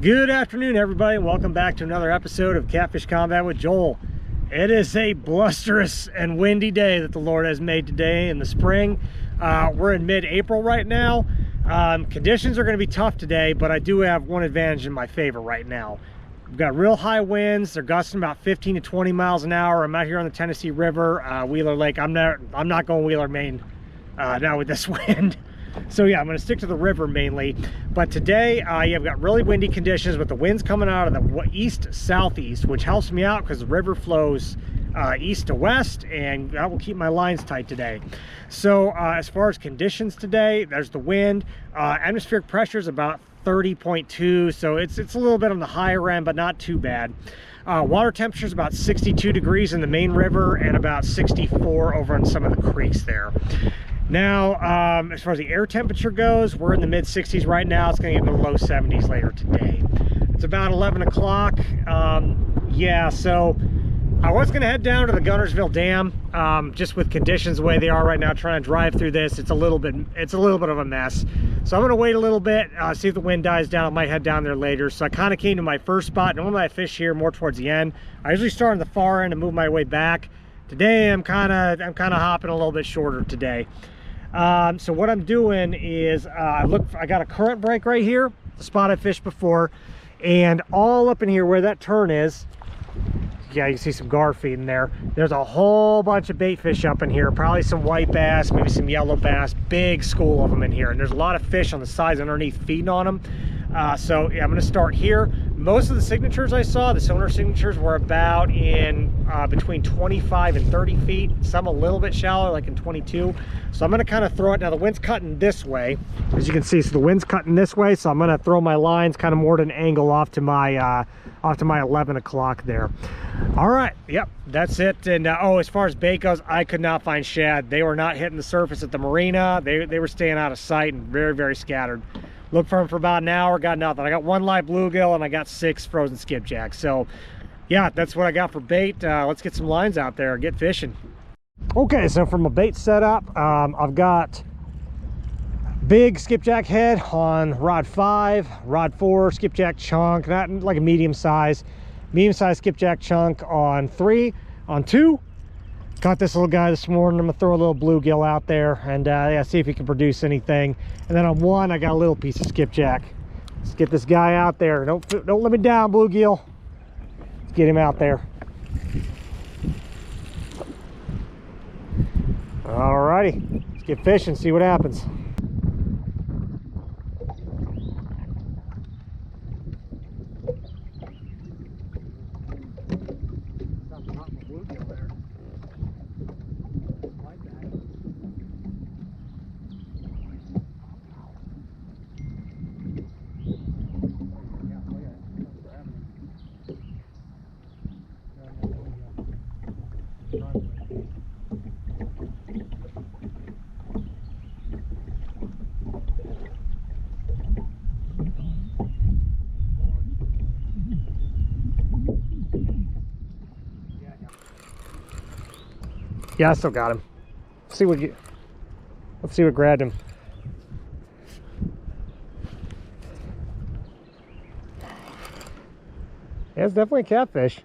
Good afternoon, everybody. Welcome back to another episode of Catfish Combat with Joel. It is a blusterous and windy day that the Lord has made today in the spring. We're in mid-April right now. Conditions are going to be tough today, but I do have one advantage in my favor right now. We've got real high winds. They're gusting about 15 to 20 miles an hour. I'm out here on the Tennessee River, Wheeler Lake. I'm not going Wheeler, Maine now with this wind. So yeah, I'm going to stick to the river mainly. But today, yeah, I've got really windy conditions with the winds coming out of the east-southeast, which helps me out because the river flows east to west, and that will keep my lines tight today. So as far as conditions today, there's the wind. Atmospheric pressure is about 30.2, so it's a little bit on the higher end, but not too bad. Water temperature is about 62 degrees in the main river and about 64 over in some of the creeks there. Now, as far as the air temperature goes, we're in the mid 60s right now. It's going to get in the low 70s later today. It's about 11 o'clock. Yeah, so I was going to head down to the Guntersville Dam, just with conditions the way they are right now, trying to drive through this. It's a little bit of a mess. So I'm going to wait a little bit, see if the wind dies down. I might head down there later. So I kind of came to my first spot. Normally I fish here more towards the end. I usually start on the far end and move my way back. Today I'm kind of hopping a little bit shorter today. So what I'm doing is I got a current break right here, the spot I fished before, and all up in here where that turn is, yeah, you can see some gar feeding there. There's a whole bunch of bait fish up in here, probably some white bass, maybe some yellow bass, big school of them in here, and there's a lot of fish on the sides underneath feeding on them. So yeah, I'm going to start here. Most of the signatures I saw, the sonar signatures, were about in between 25 and 30 feet, some a little bit shallower, like in 22. So I'm going to kind of throw it. Now the wind's cutting this way, as you can see. So the wind's cutting this way, so I'm going to throw my lines kind of more at an angle off to my 11 o'clock there. All right, yep, that's it. And oh, as far as bait goes, I could not find shad. They were not hitting the surface at the marina. They were staying out of sight and very, very scattered. Looked for them for about an hour, got nothing. I got one live bluegill and I got 6 frozen skipjacks. So yeah, that's what I got for bait. Let's get some lines out there and get fishing. Okay, so from a bait setup, I've got big skipjack head on rod 5, rod 4 skipjack chunk, not like a medium size skipjack chunk on 3, on 2. Caught this little guy this morning. I'm gonna throw a little bluegill out there and yeah, see if he can produce anything. And then on 1, I got a little piece of skipjack. Let's get this guy out there. Don't let me down, bluegill. Let's get him out there. Alrighty, let's get fishing, see what happens. Yeah, I still got him. Let's see what grabbed him. Yeah, it's definitely a catfish.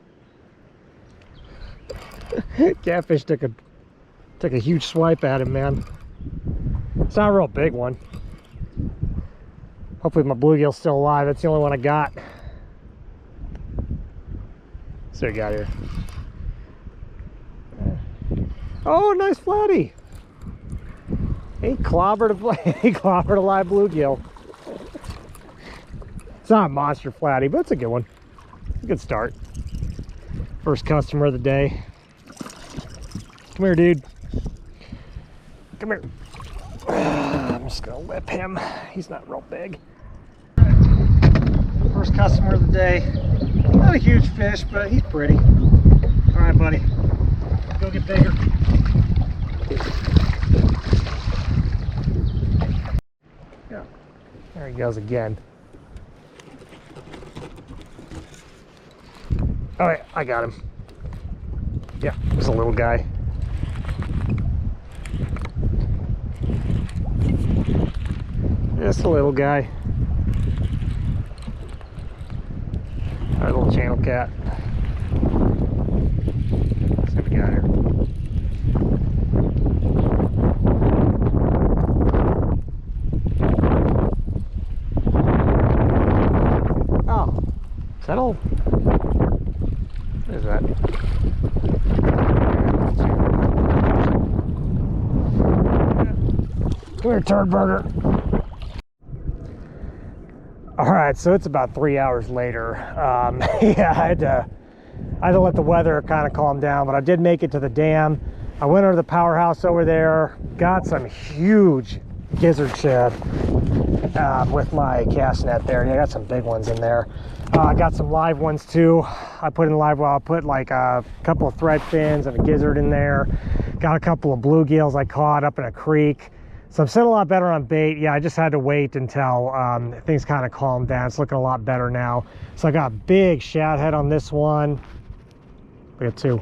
Catfish took a huge swipe at him, man. It's not a real big one. Hopefully my bluegill's still alive. That's the only one I got. So we got here. Oh, nice flatty. He clobbered a live bluegill. It's not a monster flatty, but it's a good one. It's a good start. First customer of the day. Come here, dude. Come here. I'm just gonna whip him. He's not real big. First customer of the day. Not a huge fish, but he's pretty. All right, buddy. Go get bigger. Yeah, there he goes again. All right, I got him. Yeah, there's a little guy. Just a little guy. Our little channel cat. Let's see what we got here. Oh, is that old? What is that? Come here, turd burger. All right, so it's about 3 hours later. Yeah, I had to let the weather kind of calm down, but I did make it to the dam. I went over to the powerhouse over there, got some huge gizzard shad with my cast net there. Yeah, I got some big ones in there. I got some live ones too. I put in live well. I put like a couple of thread fins and a gizzard in there. Got a couple of bluegills I caught up in a creek. So I'm sitting a lot better on bait. Yeah, I just had to wait until things kind of calmed down. It's looking a lot better now. So I got a big shad head on this one. We got two.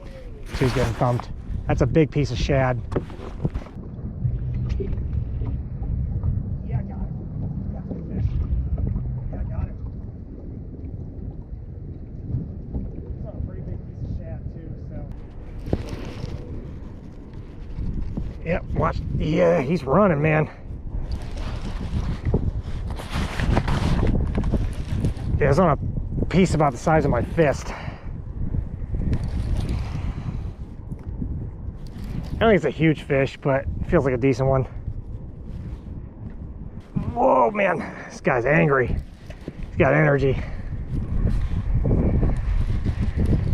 Two's getting thumped. That's a big piece of shad. Yeah, I got it. Got the fish. Yeah, I got it. It's on a pretty big piece of shad too, so. Yep, watch. Yeah, he's running, man. Yeah, it's on a piece about the size of my fist. I don't think it's a huge fish, but it feels like a decent one. Whoa, man, this guy's angry. He's got energy.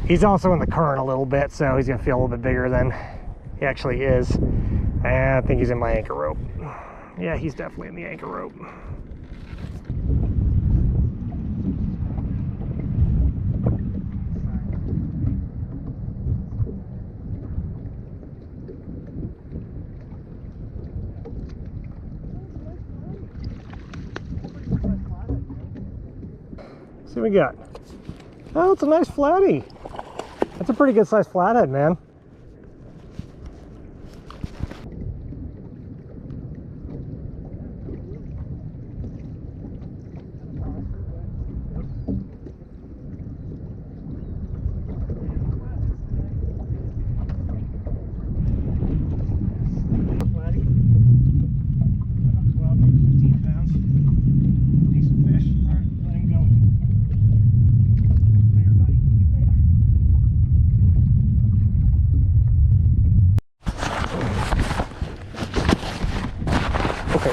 He's also in the current a little bit, so he's gonna feel a little bit bigger than he actually is. And I think he's in my anchor rope. Yeah, he's definitely in the anchor rope. See what we got. Oh, it's a nice flatty. That's a pretty good sized flathead, man.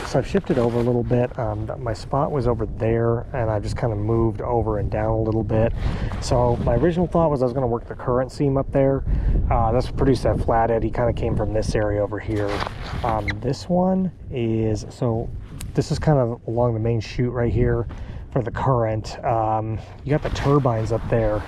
So I've shifted over a little bit. My spot was over there, and I just kind of moved over and down a little bit. So my original thought was I was going to work the current seam up there. That's what produced that flathead. He kind of came from this area over here. This one is, so this is kind of along the main chute right here for the current. You got the turbines up there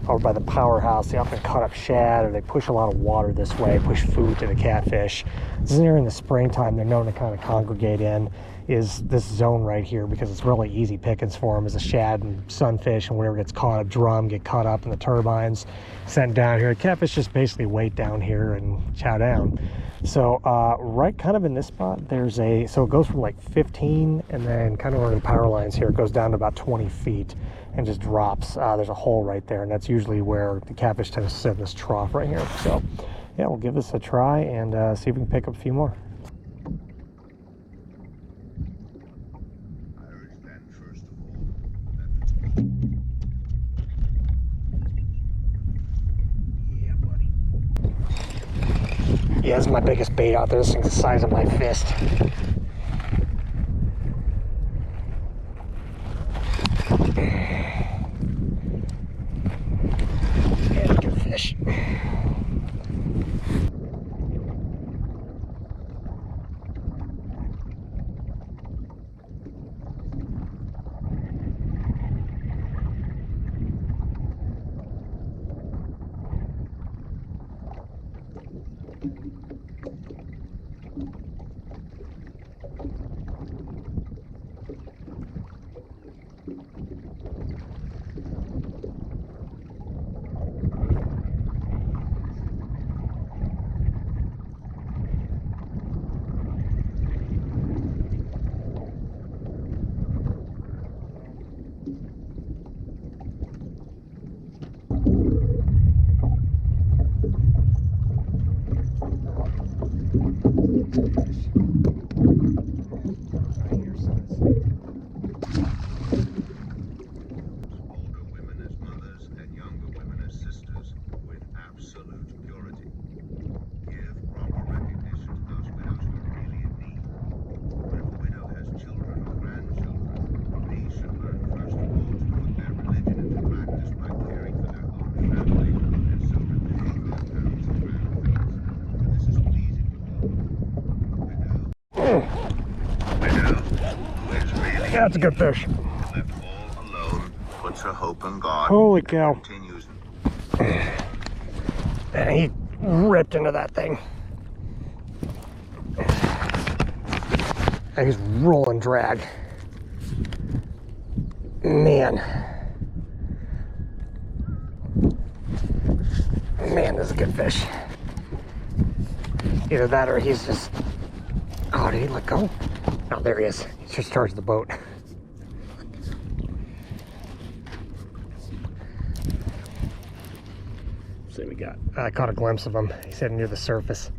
over by the powerhouse. They often cut up shad, or they push a lot of water this way, push food to the catfish. This is near in the springtime. They're known to kind of congregate in is this zone right here, because it's really easy pickings for them as a shad and sunfish and whatever gets caught up, drum, get caught up in the turbines, sent down here. Catfish just basically wait down here and chow down. So right kind of in this spot, there's a, so it goes from like 15 and then kind of over the power lines here, it goes down to about 20 feet and just drops. There's a hole right there, and that's usually where the catfish tends to sit in this trough right here. So yeah, we'll give this a try and see if we can pick up a few more. Yeah, this is my biggest bait out there. This thing's the size of my fist. Yeah, good fish. That's a good fish. Left all alone, puts her hope in God. Holy cow. Continues. And he ripped into that thing. And he's rolling drag. Man. Man, this is a good fish. Either that or he's just... Oh, did he let go? Oh, there he is. He's just charged the boat. See what we got. I caught a glimpse of him. He's heading near the surface.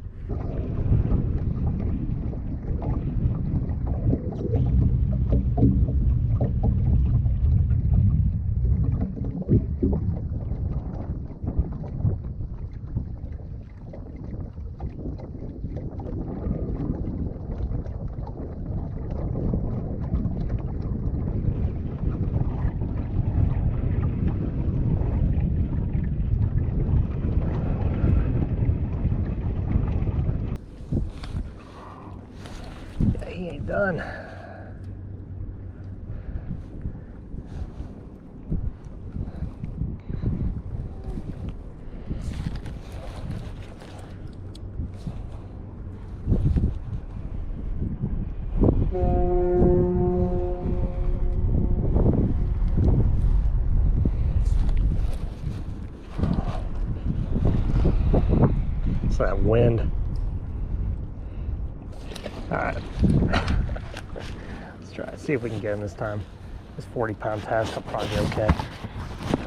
He ain't done. It's that wind. Alright. Let's try it. See if we can get him this time. This 40-pound test, I'll probably be okay.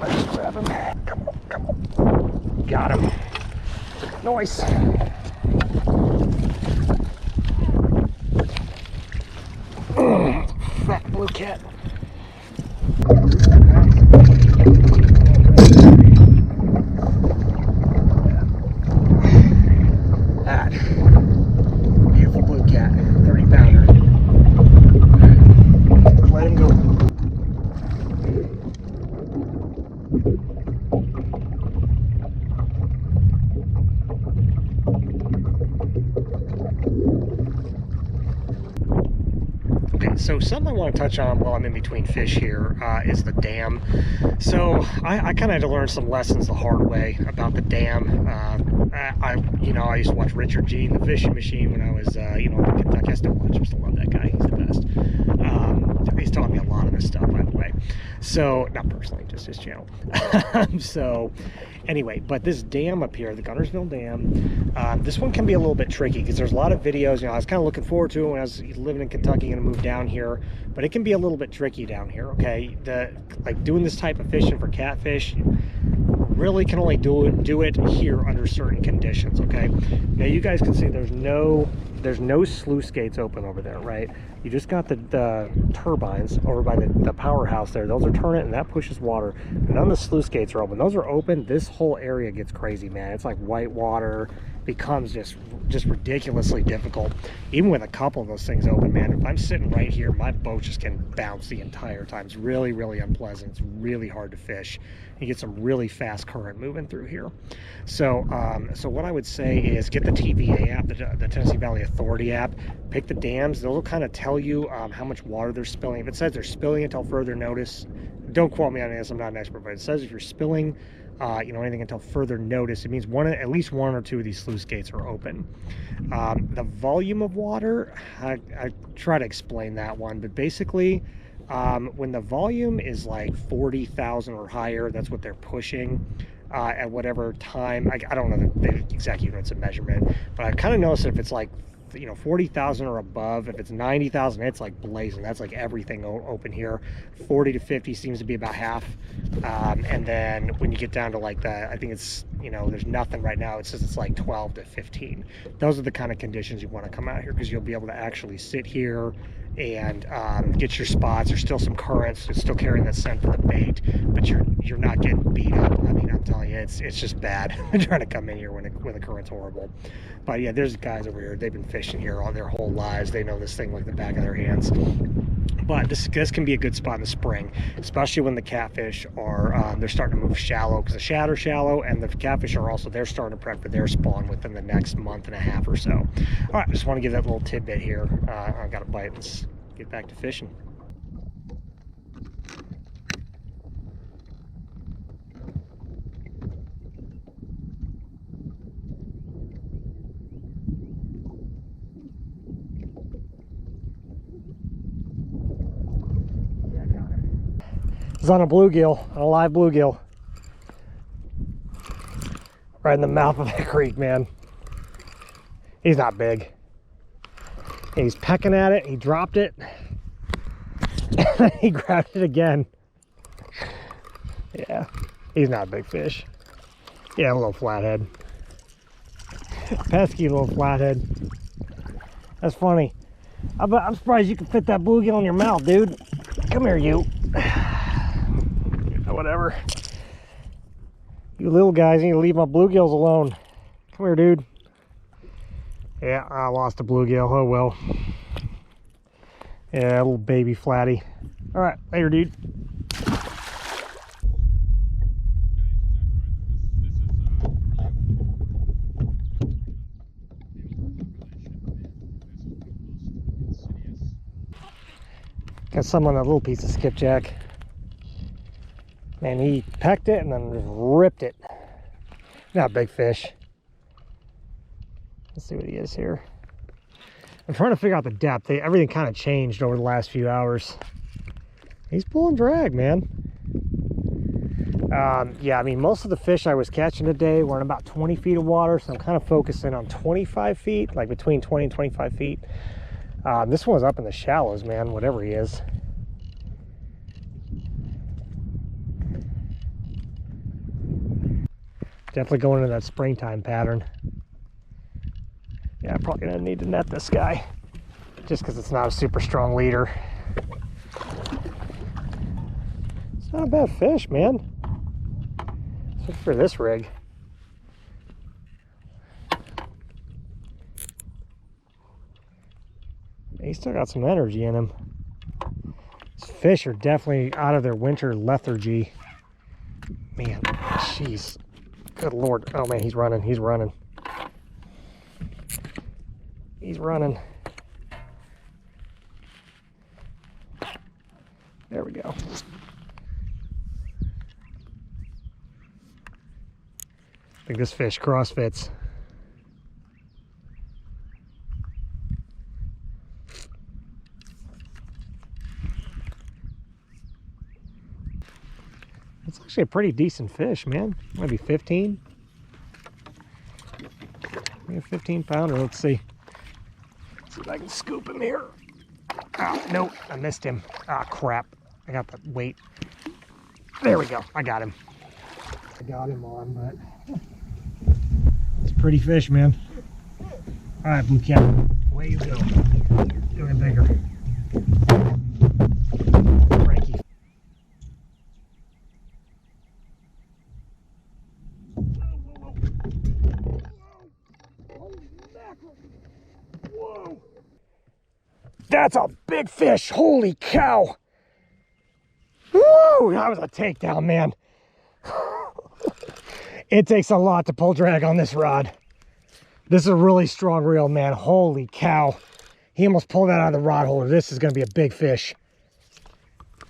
Let's just grab him. Come on, come on. Got him. Nice. Fat blue cat. That. Beautiful blue cat. 30-pounder. Let him go. Okay, so something I want to touch on while I'm in between fish here is the dam. So I kind of had to learn some lessons the hard way about the dam. I used to watch Richard Gene, the fishing machine, when I was, in Kentucky. I still watch him, still love that guy. He's the best. He's taught me a lot of this stuff, by the way. So, not personally, just his channel. So, anyway, but this dam up here, the Guntersville Dam, this one can be a little bit tricky because there's a lot of videos. I was kind of looking forward to it when I was living in Kentucky and moved down here, but it can be a little bit tricky down here. Okay, like doing this type of fishing for catfish, really can only do it here under certain conditions. Okay, now you guys can see there's no sluice gates open over there, right? You just got the turbines over by the powerhouse there. Those are turning and that pushes water. None of the sluice gates are open. Those are open. This whole area gets crazy, man. It's like white water, becomes just ridiculously difficult. Even with a couple of those things open, man, if I'm sitting right here, my boat just can bounce the entire time. It's really, really unpleasant. It's really hard to fish. You get some really fast current moving through here. So so what I would say is get the TVA app, the Tennessee Valley Authority app. Pick the dams. Those will kind of tell you how much water they're spilling. If it says they're spilling until further notice, don't quote me on this, I'm not an expert, but it says if you're spilling anything until further notice, it means at least one or two of these sluice gates are open. The volume of water, I try to explain that one, but basically when the volume is like 40,000 or higher, that's what they're pushing at whatever time. I don't know the exact units of measurement, but I kind of noticed if it's like you know, 40,000 or above. If it's 90,000, it's like blazing. That's like everything open here. 40 to 50 seems to be about half. And then when you get down to like the, I think it's, you know, there's nothing right now. It says it's like 12 to 15. Those are the kind of conditions you want to come out here, because you'll be able to actually sit here and get your spots. There's still some currents. It's still carrying that scent for the bait, but you're not getting beat up. I mean, I'm telling you, it's just bad trying to come in here when the current's horrible. But yeah, there's guys over here. They've been fishing here all their whole lives. They know this thing like the back of their hands. But this can be a good spot in the spring, especially when the catfish are they're starting to move shallow, because the shad are shallow, and the catfish are also, they're starting to prep for their spawn within the next month and a half or so. All right, I just want to give that little tidbit here. I got a bite. Let's get back to fishing. It's on a bluegill, a live bluegill. Right in the mouth of the creek, man. He's not big. He's pecking at it, he dropped it. He grabbed it again. Yeah, he's not a big fish. Yeah, a little flathead. Pesky little flathead. That's funny. I'm surprised you can fit that bluegill in your mouth, dude. Come here, you. Whatever. You little guys need to leave my bluegills alone. Come here, dude. Yeah, I lost a bluegill. Oh well. Yeah, a little baby flatty. All right, later, dude. Got some on that little piece of skipjack. Man, he pecked it and then just ripped it. Not a big fish. Let's see what he is here. I'm trying to figure out the depth. Everything kind of changed over the last few hours. He's pulling drag, man. Yeah, I mean, most of the fish I was catching today were in about 20 feet of water, so I'm kind of focusing on 25 feet, like between 20 and 25 feet. This one's up in the shallows, man, whatever he is. Definitely going into that springtime pattern. Yeah, I'm probably gonna need to net this guy, just because it's not a super strong leader. It's not a bad fish, man. Except for this rig. He's still got some energy in him. These fish are definitely out of their winter lethargy. Man, jeez. Good Lord. Oh man, he's running. He's running. He's running. There we go. I think this fish crossfits. It's actually a pretty decent fish, man. Maybe 15. Maybe a 15 pounder. Let's see. Let's see if I can scoop him here. Oh, no, I missed him. Ah, crap. I got the weight. There we go. I got him. I got him on, but it's a pretty fish, man. All right, blue cat. Away you go. Doing bigger. Frankie. Whoa. That's a big fish. Holy cow. Woo! That was a takedown, man. It takes a lot to pull drag on this rod. This is a really strong reel, man. Holy cow. He almost pulled that out of the rod holder. This is going to be a big fish.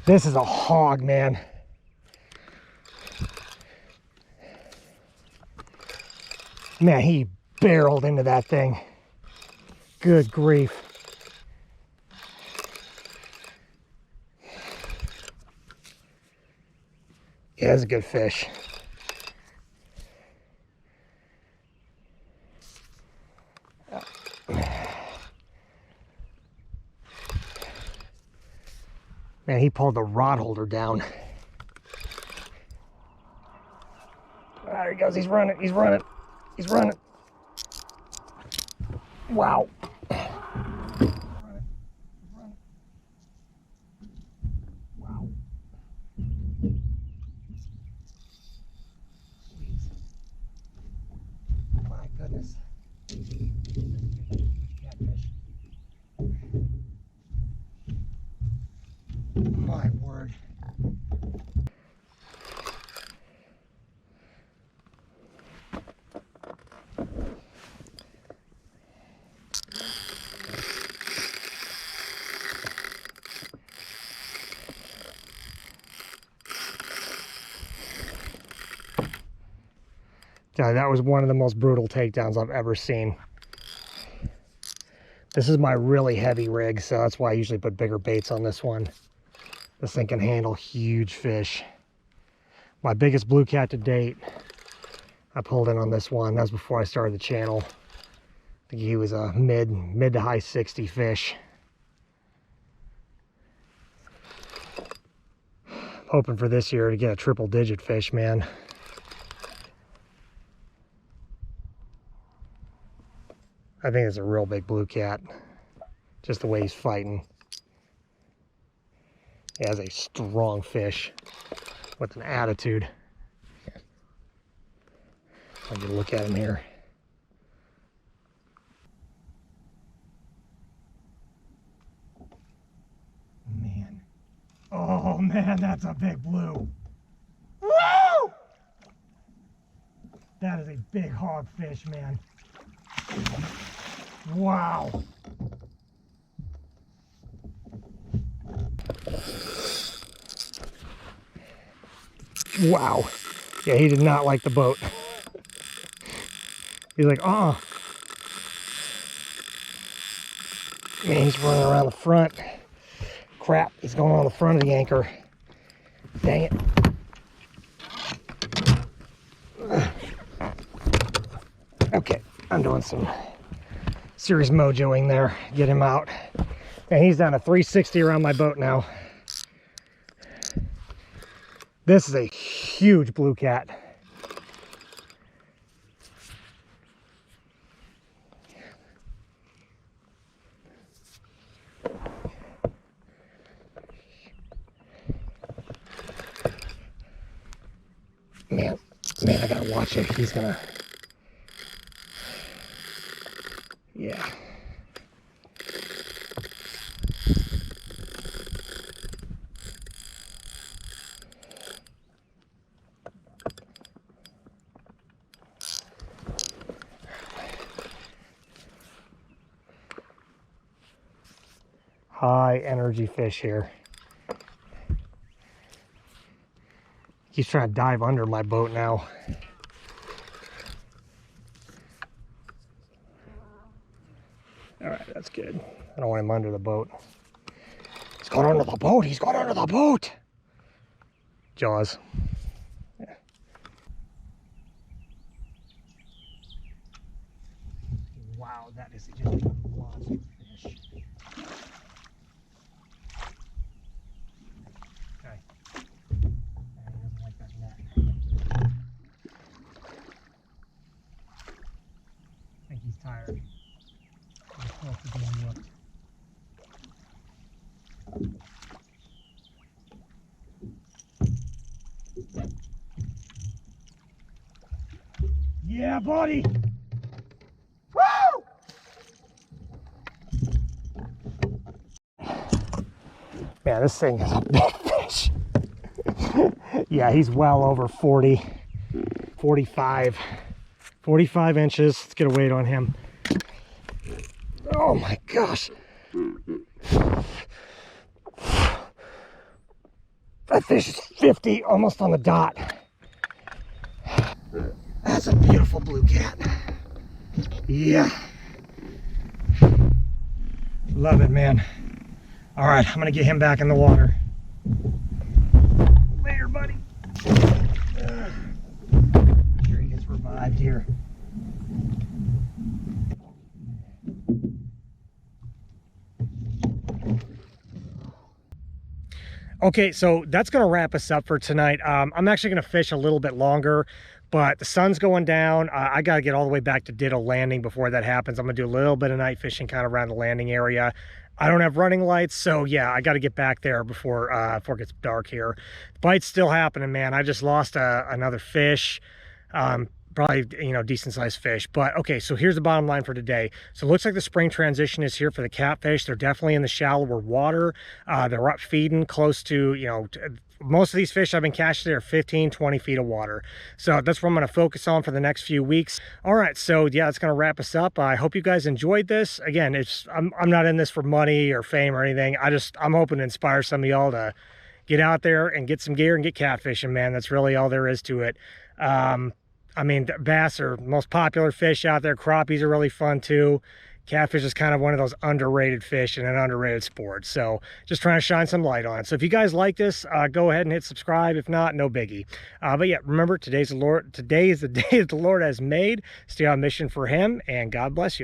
This is a hog, man. Man, he barreled into that thing. Good grief. Yeah, that's a good fish. Man, he pulled the rod holder down. There he goes. He's running. He's running. He's running. Wow. Wow. Jeez. My goodness. Catfish. My word. Yeah, that was one of the most brutal takedowns I've ever seen. This is my really heavy rig, so that's why I usually put bigger baits on this one. This thing can handle huge fish. My biggest blue cat to date, I pulled in on this one. That was before I started the channel. I think he was a mid to high 60 fish. Hoping for this year to get a triple digit fish, man. I think it's a real big blue cat. Just the way he's fighting. He has a strong fish with an attitude. I'll get a look at him here. Man. Oh man, that's a big blue. Woo! That is a big hog fish, man. Wow. Wow. Yeah, he did not like the boat. He's like, man, he's running around the front. Crap, he's going on the front of the anchor. Dang it. Okay, I'm doing some serious mojoing there. Get him out. And he's down to 360 around my boat now. This is a huge blue cat. Man, I gotta watch it. He's gonna... Yeah. High energy fish here. He's trying to dive under my boat now. All right, that's good. I don't want him under the boat. He's got under the boat. He's got under the boat. Jaws. Yeah. Wow, that is just a monster fish. Okay. He doesn't like that net. I think he's tired. He's close to being whooped. Yeah, buddy! Woo! Man, this thing is a big fish. Yeah, he's well over 40, 45 inches. Let's get a weight on him. Oh my gosh. That fish is 50, almost on the dot. That's a beautiful blue cat. Yeah. Love it, man. All right, I'm gonna get him back in the water. Later, buddy. Sure he gets revived here. Okay, so that's going to wrap us up for tonight. I'm actually going to fish a little bit longer, but the sun's going down. I got to get all the way back to Ditto Landing before that happens. I'm going to do a little bit of night fishing kind of around the landing area. I don't have running lights, so yeah, I got to get back there before it gets dark here. The bite's still happening, man. I just lost another fish. Probably, you know, decent sized fish. But okay, so here's the bottom line for today. So it looks like the spring transition is here for the catfish. They're definitely in the shallower water. They're up feeding close to, you know, most of these fish I've been catching there are 15, 20 feet of water. So that's what I'm going to focus on for the next few weeks. All right, so yeah, that's going to wrap us up. I hope you guys enjoyed this. Again, I'm not in this for money or fame or anything. I'm hoping to inspire some of y'all to get out there and get some gear and get catfishing, man. That's really all there is to it. I mean, bass are the most popular fish out there. Crappies are really fun too. Catfish is kind of one of those underrated fish and an underrated sport. So just trying to shine some light on it. So if you guys like this, go ahead and hit subscribe. If not, no biggie. But yeah, remember, today is the day that the Lord has made. Stay on mission for him, and God bless you all.